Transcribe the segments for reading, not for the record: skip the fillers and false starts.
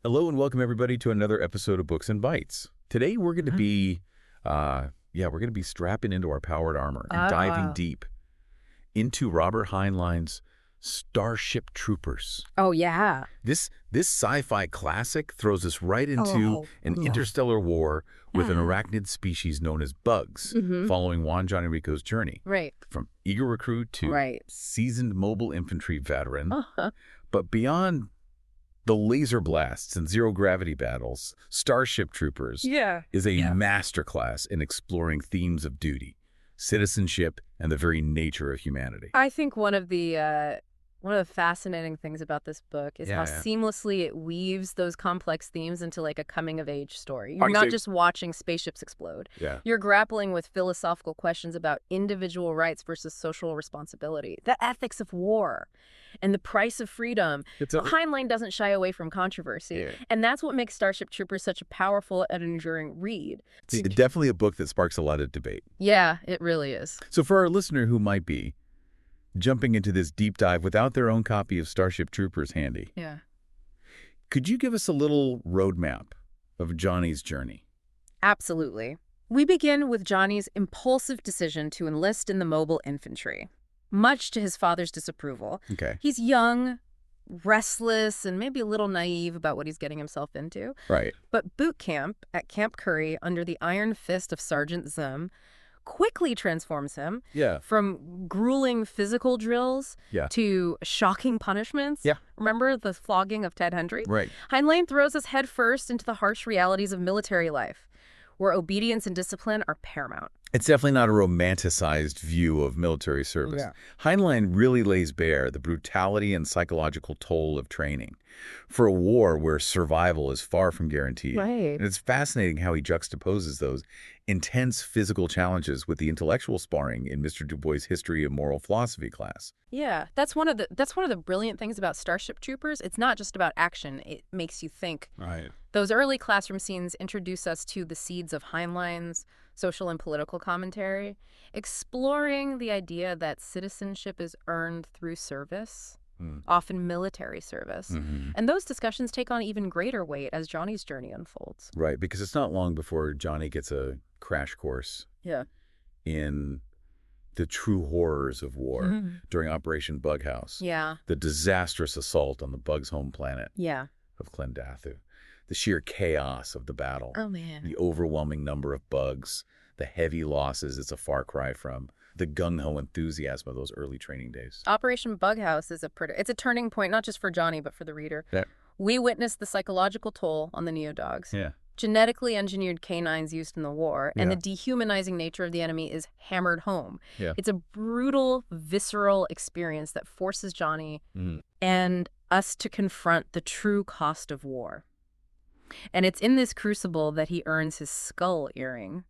Hello and welcome everybody to another episode of Books and Bytes. Today we're going to be, we're going to be strapping into our powered armor and diving deep into Robert Heinlein's Starship Troopers. Oh, yeah. This sci-fi classic throws us right into an interstellar war with an arachnid species known as bugs, following Johnny Rico's journey. Right. From eager recruit to seasoned mobile infantry veteran. But beyond the laser blasts and zero-gravity battles, Starship Troopers is a masterclass in exploring themes of duty, citizenship, and the very nature of humanity. I think one of the fascinating things about this book is how seamlessly it weaves those complex themes into like a coming-of-age story. You're not just watching spaceships explode. You're grappling with philosophical questions about individual rights versus social responsibility, the ethics of war, and the price of freedom. Heinlein doesn't shy away from controversy, and that's what makes Starship Troopers such a powerful and enduring read. It's definitely a book that sparks a lot of debate. Yeah, it really is. So for our listener who might be jumping into this deep dive without their own copy of Starship Troopers handy, could you give us a little roadmap of Johnny's journey? Absolutely. We begin with Johnny's impulsive decision to enlist in the Mobile Infantry, much to his father's disapproval. He's young, restless, and maybe a little naive about what he's getting himself into. But boot camp at Camp Curry under the iron fist of Sergeant Zim quickly transforms him from grueling physical drills to shocking punishments. Remember the flogging of Ted Hendry? Heinlein throws us headfirst into the harsh realities of military life, where obedience and discipline are paramount. It's definitely not a romanticized view of military service. Heinlein really lays bare the brutality and psychological toll of training for a war where survival is far from guaranteed. And it's fascinating how he juxtaposes those intense physical challenges with the intellectual sparring in Mr. Du Bois' History of Moral Philosophy class. Yeah, that's one of the brilliant things about Starship Troopers. It's not just about action. It makes you think. Those early classroom scenes introduce us to the seeds of Heinlein's social and political commentary, exploring the idea that citizenship is earned through service, often military service. And those discussions take on even greater weight as Johnny's journey unfolds. Because it's not long before Johnny gets a crash course in the true horrors of war during Operation Bughouse. The disastrous assault on the Bugs' home planet of Klendathu. The sheer chaos of the battle. The overwhelming number of bugs, the heavy losses it's a far cry from the gung-ho enthusiasm of those early training days. Operation Bughouse is it's a turning point, not just for Johnny, but for the reader. We witness the psychological toll on the neo-dogs. Genetically engineered canines used in the war, and the dehumanizing nature of the enemy is hammered home. It's a brutal, visceral experience that forces Johnny and us to confront the true cost of war. And it's in this crucible that he earns his skull earring,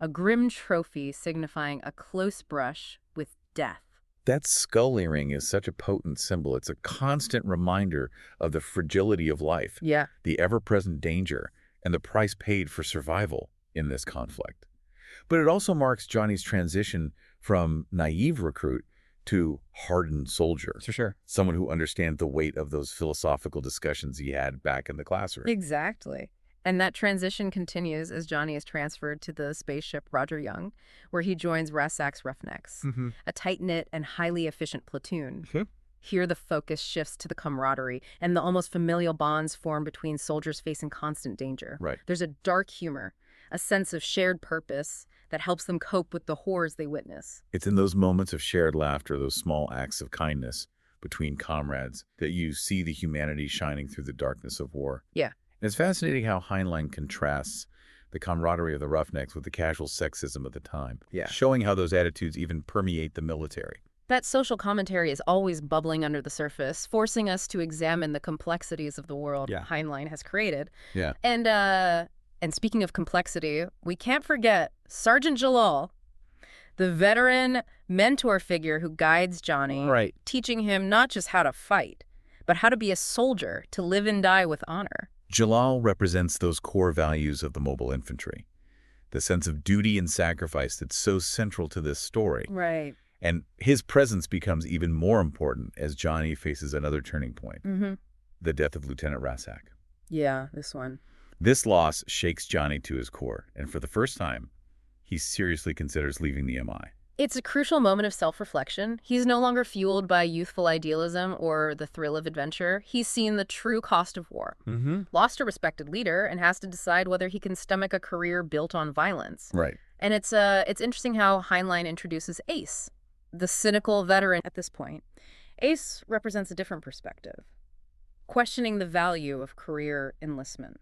a grim trophy signifying a close brush with death. That skull earring is such a potent symbol. It's a constant reminder of the fragility of life, the ever-present danger, and the price paid for survival in this conflict. But it also marks Johnny's transition from naive recruit to hardened soldier. Someone who understands the weight of those philosophical discussions he had back in the classroom. Exactly. And that transition continues as Johnny is transferred to the spaceship Roger Young, where he joins Rassak's Roughnecks, a tight-knit and highly efficient platoon. Here the focus shifts to the camaraderie and the almost familial bonds formed between soldiers facing constant danger. There's a dark humor, a sense of shared purpose that helps them cope with the horrors they witness. It's in those moments of shared laughter, those small acts of kindness between comrades, that you see the humanity shining through the darkness of war. And it's fascinating how Heinlein contrasts the camaraderie of the Roughnecks with the casual sexism of the time, showing how those attitudes even permeate the military. That social commentary is always bubbling under the surface, forcing us to examine the complexities of the world Heinlein has created. And speaking of complexity, we can't forget Sergeant Jalal, the veteran mentor figure who guides Johnny, teaching him not just how to fight, but how to be a soldier, to live and die with honor. Jalal represents those core values of the Mobile Infantry, the sense of duty and sacrifice that's so central to this story. And his presence becomes even more important as Johnny faces another turning point, the death of Lieutenant Rassak. Yeah, this one. This loss shakes Johnny to his core, and for the first time, he seriously considers leaving the MI. It's a crucial moment of self-reflection. He's no longer fueled by youthful idealism or the thrill of adventure. He's seen the true cost of war, lost a respected leader, and has to decide whether he can stomach a career built on violence. Right. And it's interesting how Heinlein introduces Ace, the cynical veteran at this point. Ace represents a different perspective, questioning the value of career enlistment.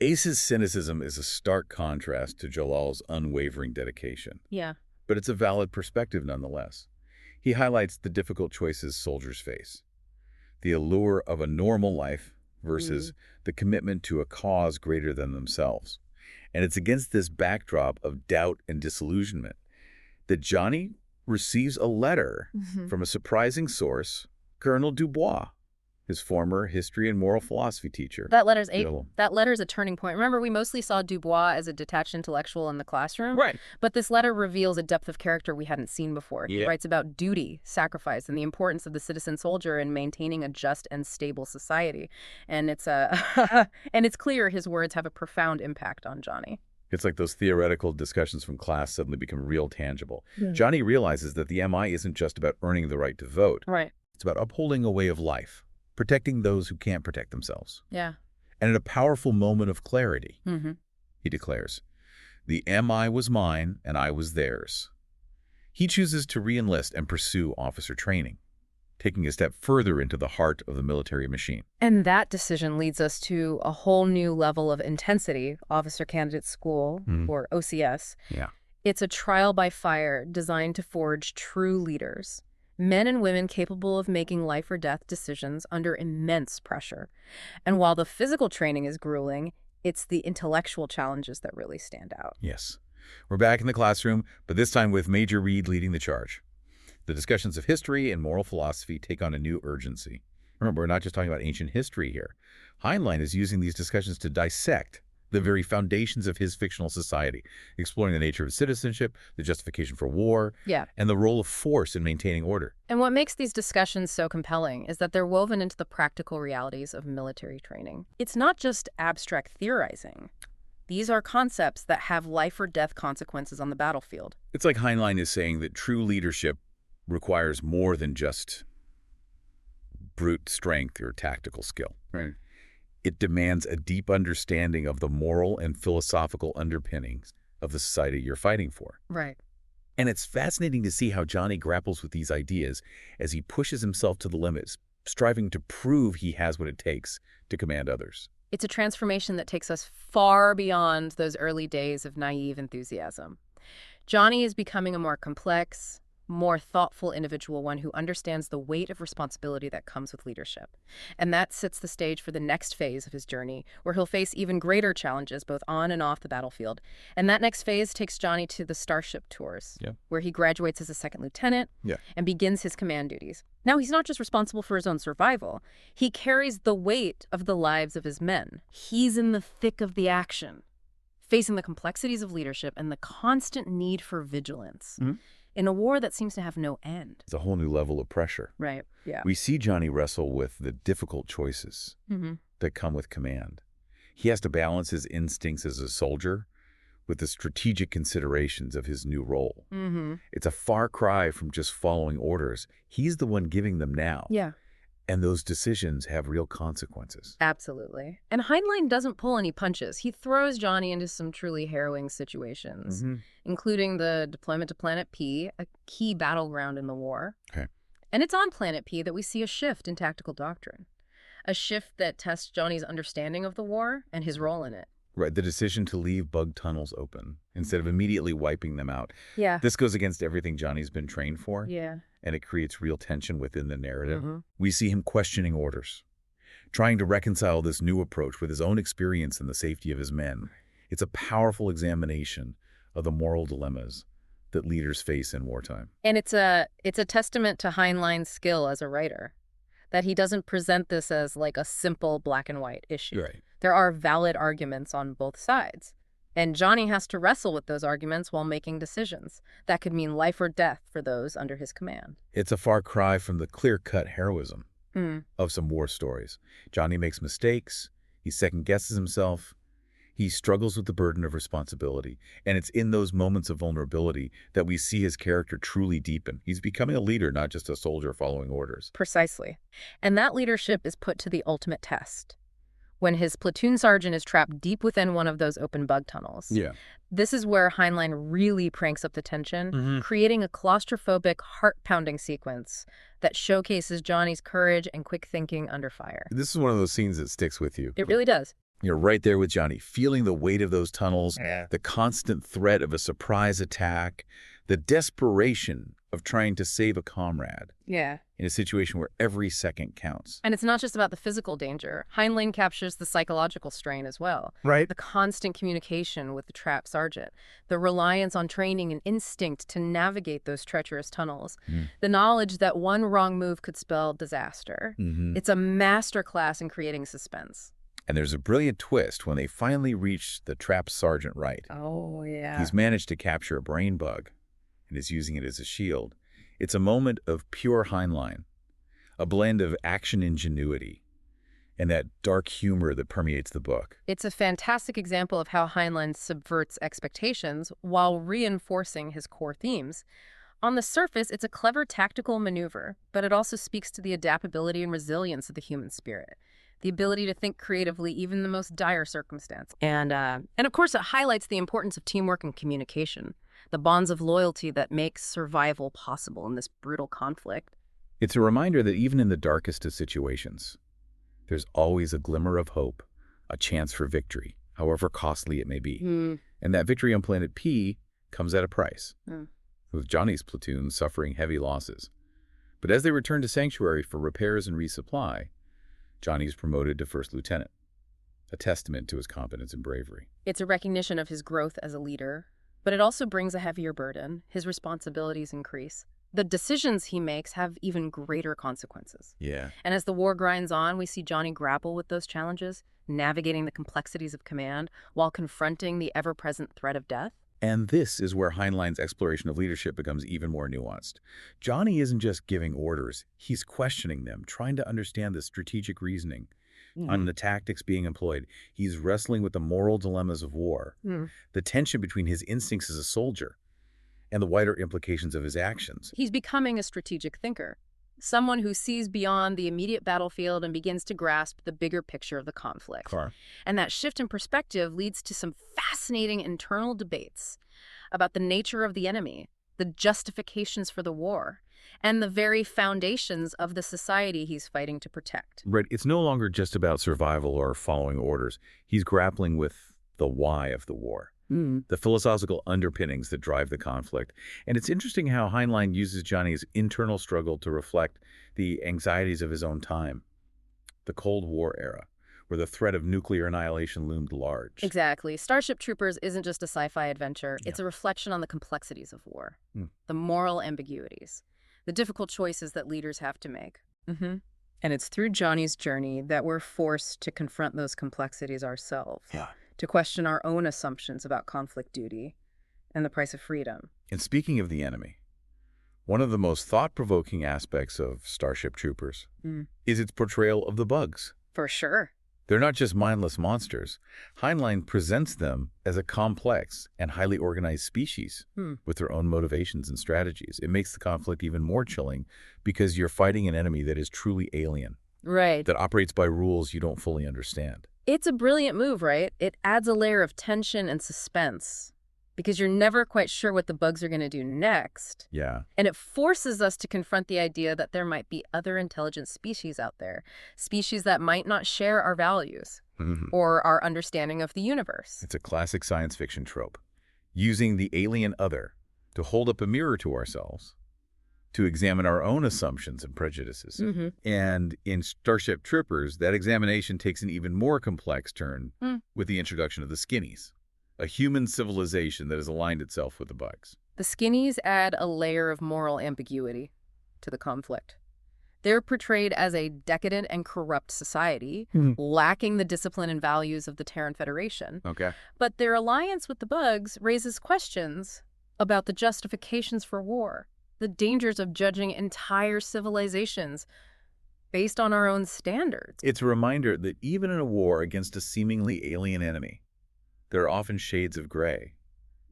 Ace's cynicism is a stark contrast to Jalal's unwavering dedication. Yeah. But it's a valid perspective nonetheless. He highlights the difficult choices soldiers face. The allure of a normal life versus the commitment to a cause greater than themselves. And it's against this backdrop of doubt and disillusionment that Johnny receives a letter from a surprising source, Colonel Dubois, his former history and moral philosophy teacher. That letter's a turning point. Remember, we mostly saw Dubois as a detached intellectual in the classroom. Right. But this letter reveals a depth of character we hadn't seen before. Yeah. He writes about duty, sacrifice, and the importance of the citizen soldier in maintaining a just and stable society. And it's clear his words have a profound impact on Johnny. It's like those theoretical discussions from class suddenly become real tangible. Johnny realizes that the MI isn't just about earning the right to vote. Right. It's about upholding a way of life, protecting those who can't protect themselves. Yeah. And in a powerful moment of clarity, he declares, "The MI was mine and I was theirs." He chooses to re-enlist and pursue officer training, taking a step further into the heart of the military machine. And that decision leads us to a whole new level of intensity, Officer Candidate School, or OCS. Yeah. It's a trial by fire designed to forge true leaders. Men and women capable of making life or death decisions under immense pressure. And while the physical training is grueling, it's the intellectual challenges that really stand out. Yes. We're back in the classroom, but this time with Major Reed leading the charge. The discussions of history and moral philosophy take on a new urgency. Remember, we're not just talking about ancient history here. Heinlein is using these discussions to dissect the very foundations of his fictional society, exploring the nature of citizenship, the justification for war, and the role of force in maintaining order. And what makes these discussions so compelling is that they're woven into the practical realities of military training. It's not just abstract theorizing. These are concepts that have life or death consequences on the battlefield. It's like Heinlein is saying that true leadership requires more than just brute strength or tactical skill. Right. It demands a deep understanding of the moral and philosophical underpinnings of the society you're fighting for. Right. And it's fascinating to see how Johnny grapples with these ideas as he pushes himself to the limits, striving to prove he has what it takes to command others. It's a transformation that takes us far beyond those early days of naive enthusiasm. Johnny is becoming a more complex, more thoughtful individual, one who understands the weight of responsibility that comes with leadership. And that sets the stage for the next phase of his journey, where he'll face even greater challenges both on and off the battlefield. And that next phase takes Johnny to the Starship Tours, where he graduates as a second lieutenant and begins his command duties. Now, he's not just responsible for his own survival. He carries the weight of the lives of his men. He's in the thick of the action, facing the complexities of leadership and the constant need for vigilance. In a war that seems to have no end. It's a whole new level of pressure. Right, yeah. We see Johnny wrestle with the difficult choices that come with command. He has to balance his instincts as a soldier with the strategic considerations of his new role. It's a far cry from just following orders. He's the one giving them now. Yeah. And those decisions have real consequences. Absolutely. And Heinlein doesn't pull any punches. He throws Johnny into some truly harrowing situations, including the deployment to Planet P, a key battleground in the war. Okay. And it's on Planet P that we see a shift in tactical doctrine, a shift that tests Johnny's understanding of the war and his role in it. Right, the decision to leave bug tunnels open instead of immediately wiping them out. Yeah. This goes against everything Johnny's been trained for. Yeah. And it creates real tension within the narrative. We see him questioning orders, trying to reconcile this new approach with his own experience and the safety of his men. It's a powerful examination of the moral dilemmas that leaders face in wartime. And it's a testament to Heinlein's skill as a writer, that he doesn't present this as like a simple black and white issue. Right. There are valid arguments on both sides. And Johnny has to wrestle with those arguments while making decisions. That could mean life or death for those under his command. It's a far cry from the clear-cut heroism of some war stories. Johnny makes mistakes. He second-guesses himself. He struggles with the burden of responsibility. And it's in those moments of vulnerability that we see his character truly deepen. He's becoming a leader, not just a soldier following orders. Precisely. And that leadership is put to the ultimate test when his platoon sergeant is trapped deep within one of those open bug tunnels. Yeah. This is where Heinlein really cranks up the tension, creating a claustrophobic, heart-pounding sequence that showcases Johnny's courage and quick thinking under fire. This is one of those scenes that sticks with you. It really does. You're right there with Johnny, feeling the weight of those tunnels, the constant threat of a surprise attack, the desperation of trying to save a comrade. Yeah. In a situation where every second counts. And it's not just about the physical danger. Heinlein captures the psychological strain as well. Right. The constant communication with the trapped sergeant, the reliance on training and instinct to navigate those treacherous tunnels, the knowledge that one wrong move could spell disaster. It's a masterclass in creating suspense. And there's a brilliant twist when they finally reach the trapped sergeant right. Oh, yeah. He's managed to capture a brain bug and is using it as a shield. It's a moment of pure Heinlein, a blend of action ingenuity and that dark humor that permeates the book. It's a fantastic example of how Heinlein subverts expectations while reinforcing his core themes. On the surface, it's a clever tactical maneuver, but it also speaks to the adaptability and resilience of the human spirit, the ability to think creatively even in the most dire circumstance. And of course, it highlights the importance of teamwork and communication, the bonds of loyalty that make survival possible in this brutal conflict. It's a reminder that even in the darkest of situations, there's always a glimmer of hope, a chance for victory, however costly it may be. And that victory on Planet P comes at a price, with Johnny's platoon suffering heavy losses. But as they return to Sanctuary for repairs and resupply, Johnny is promoted to first lieutenant, a testament to his competence and bravery. It's a recognition of his growth as a leader, but it also brings a heavier burden. His responsibilities increase. The decisions he makes have even greater consequences. Yeah. And as the war grinds on, we see Johnny grapple with those challenges, navigating the complexities of command while confronting the ever-present threat of death. And this is where Heinlein's exploration of leadership becomes even more nuanced. Johnny isn't just giving orders, he's questioning them, trying to understand the strategic reasoning on the tactics being employed. He's wrestling with the moral dilemmas of war, the tension between his instincts as a soldier and the wider implications of his actions. He's becoming a strategic thinker, someone who sees beyond the immediate battlefield and begins to grasp the bigger picture of the conflict. And that shift in perspective leads to some fascinating internal debates about the nature of the enemy, the justifications for the war, and the very foundations of the society he's fighting to protect. Right. It's no longer just about survival or following orders. He's grappling with the why of the war, the philosophical underpinnings that drive the conflict. And it's interesting how Heinlein uses Johnny's internal struggle to reflect the anxieties of his own time, the Cold War era, where the threat of nuclear annihilation loomed large. Exactly. Starship Troopers isn't just a sci-fi adventure. It's a reflection on the complexities of war, the moral ambiguities, the difficult choices that leaders have to make. And it's through Johnny's journey that we're forced to confront those complexities ourselves, to question our own assumptions about conflict duty and the price of freedom. And speaking of the enemy, one of the most thought-provoking aspects of Starship Troopers is its portrayal of the bugs. For sure. They're not just mindless monsters. Heinlein presents them as a complex and highly organized species with their own motivations and strategies. It makes the conflict even more chilling because you're fighting an enemy that is truly alien. Right. That operates by rules you don't fully understand. It's a brilliant move, right? It adds a layer of tension and suspense because you're never quite sure what the bugs are going to do next. Yeah. And it forces us to confront the idea that there might be other intelligent species out there, species that might not share our values or our understanding of the universe. It's a classic science fiction trope, using the alien other to hold up a mirror to ourselves, to examine our own assumptions and prejudices. And in Starship Troopers, that examination takes an even more complex turn with the introduction of the Skinnies, a human civilization that has aligned itself with the bugs. The Skinnies add a layer of moral ambiguity to the conflict. They're portrayed as a decadent and corrupt society, lacking the discipline and values of the Terran Federation. But their alliance with the bugs raises questions about the justifications for war, the dangers of judging entire civilizations based on our own standards. It's a reminder that even in a war against a seemingly alien enemy, there are often shades of gray,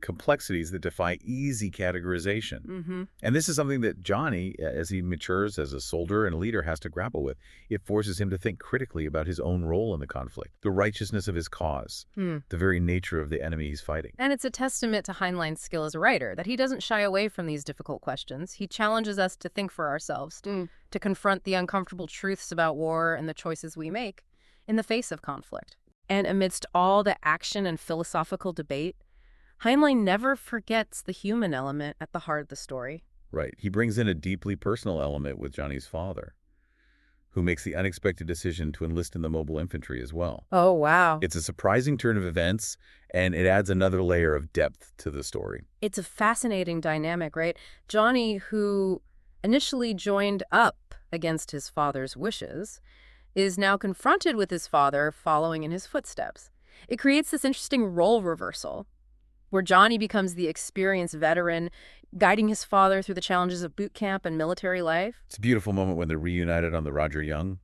complexities that defy easy categorization. And this is something that Johnny, as he matures as a soldier and a leader, has to grapple with. It forces him to think critically about his own role in the conflict, the righteousness of his cause, the very nature of the enemy he's fighting. And it's a testament to Heinlein's skill as a writer that he doesn't shy away from these difficult questions. He challenges us to think for ourselves, to confront the uncomfortable truths about war and the choices we make in the face of conflict. And amidst all the action and philosophical debate, Heinlein never forgets the human element at the heart of the story. Right. He brings in a deeply personal element with Johnny's father, who makes the unexpected decision to enlist in the Mobile Infantry as well. Oh, wow. It's a surprising turn of events, and it adds another layer of depth to the story. It's a fascinating dynamic, right? Johnny, who initially joined up against his father's wishes, is now confronted with his father following in his footsteps. It creates this interesting role reversal, where Johnny becomes the experienced veteran, guiding his father through the challenges of boot camp and military life. It's a beautiful moment when they're reunited on the Roger Young,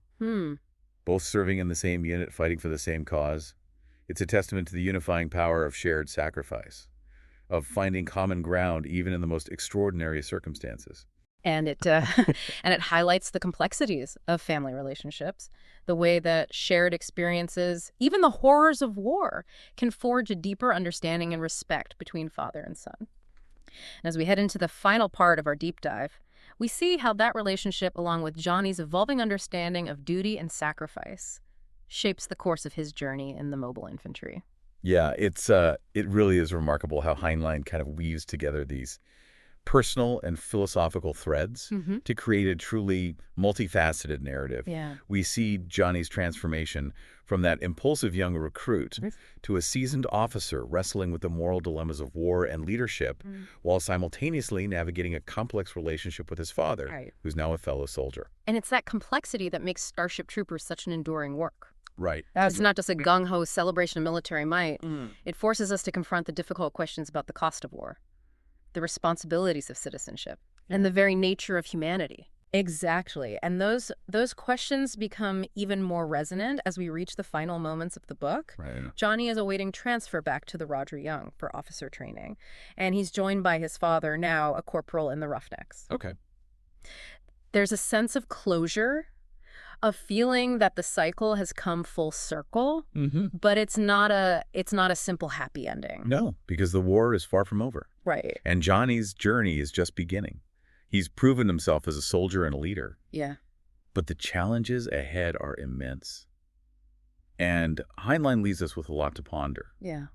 both serving in the same unit, fighting for the same cause. It's a testament to the unifying power of shared sacrifice, of finding common ground even in the most extraordinary circumstances. And it and it highlights the complexities of family relationships, the way that shared experiences, even the horrors of war, can forge a deeper understanding and respect between father and son. And as we head into the final part of our deep dive, we see how that relationship, along with Johnny's evolving understanding of duty and sacrifice, shapes the course of his journey in the Mobile Infantry. Yeah, it really is remarkable how Heinlein kind of weaves together these personal and philosophical threads to create a truly multifaceted narrative. Yeah. We see Johnny's transformation from that impulsive young recruit to a seasoned officer wrestling with the moral dilemmas of war and leadership while simultaneously navigating a complex relationship with his father, who's now a fellow soldier. And it's that complexity that makes Starship Troopers such an enduring work. Right. It's not just a gung-ho celebration of military might. It forces us to confront the difficult questions about the cost of war, the responsibilities of citizenship, and the very nature of humanity. Exactly. And those questions become even more resonant as we reach the final moments of the book. Right. Johnny is awaiting transfer back to the Roger Young for officer training, and he's joined by his father, now a corporal in the Roughnecks. Okay. There's a sense of closure, a feeling that the cycle has come full circle, but it's not a simple happy ending. No, because the war is far from over. Right. And Johnny's journey is just beginning. He's proven himself as a soldier and a leader. Yeah. But the challenges ahead are immense. And Heinlein leaves us with a lot to ponder. Yeah.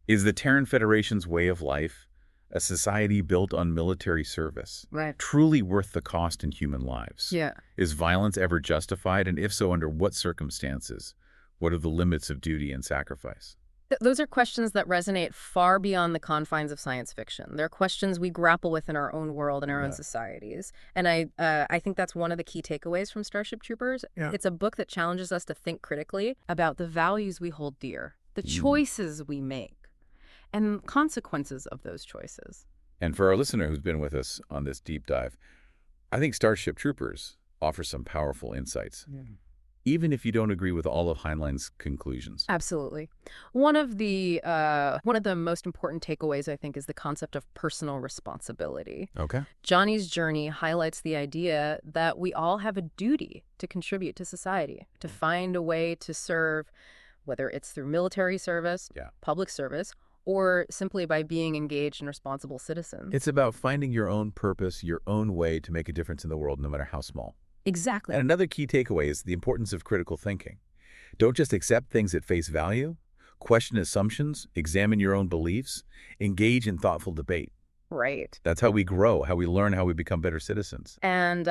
Is the Terran Federation's way of life, a society built on military service, truly worth the cost in human lives? Yeah. Is violence ever justified? And if so, under what circumstances? What are the limits of duty and sacrifice? Those are questions that resonate far beyond the confines of science fiction. They're questions we grapple with in our own world and our own societies. And I think that's one of the key takeaways from Starship Troopers. Yeah. It's a book that challenges us to think critically about the values we hold dear, the choices we make, and consequences of those choices. And for our listener who's been with us on this deep dive, I think Starship Troopers offers some powerful insights. Even if you don't agree with all of Heinlein's conclusions. Absolutely. One of the most important takeaways, I think, is the concept of personal responsibility. Okay. Johnny's journey highlights the idea that we all have a duty to contribute to society, to find a way to serve, whether it's through military service, public service, or simply by being engaged and responsible citizens. It's about finding your own purpose, your own way to make a difference in the world, no matter how small. Exactly. And another key takeaway is the importance of critical thinking. Don't just accept things at face value. Question assumptions, examine your own beliefs, engage in thoughtful debate. Right. That's how we grow, how we learn, how we become better citizens. And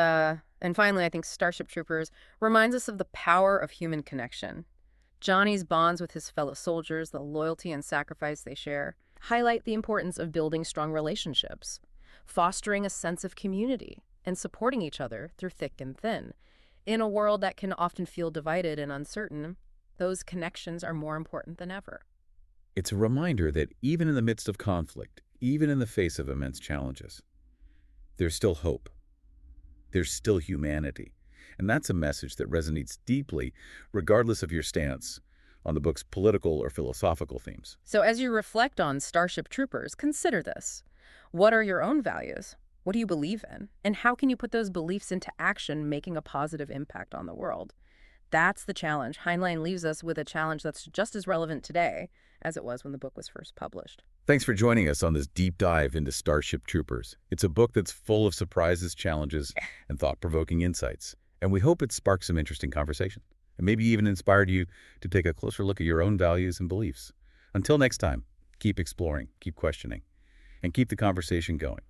finally, I think Starship Troopers reminds us of the power of human connection. Johnny's bonds with his fellow soldiers, the loyalty and sacrifice they share, highlight the importance of building strong relationships, fostering a sense of community, and supporting each other through thick and thin. In a world that can often feel divided and uncertain, those connections are more important than ever. It's a reminder that even in the midst of conflict, even in the face of immense challenges, there's still hope. There's still humanity. And that's a message that resonates deeply, regardless of your stance on the book's political or philosophical themes. So as you reflect on Starship Troopers, consider this. What are your own values? What do you believe in? And how can you put those beliefs into action, making a positive impact on the world? That's the challenge. Heinlein leaves us with a challenge that's just as relevant today as it was when the book was first published. Thanks for joining us on this deep dive into Starship Troopers. It's a book that's full of surprises, challenges, and thought-provoking insights. And we hope it sparked some interesting conversation, and maybe even inspired you to take a closer look at your own values and beliefs. Until next time, keep exploring, keep questioning, and keep the conversation going.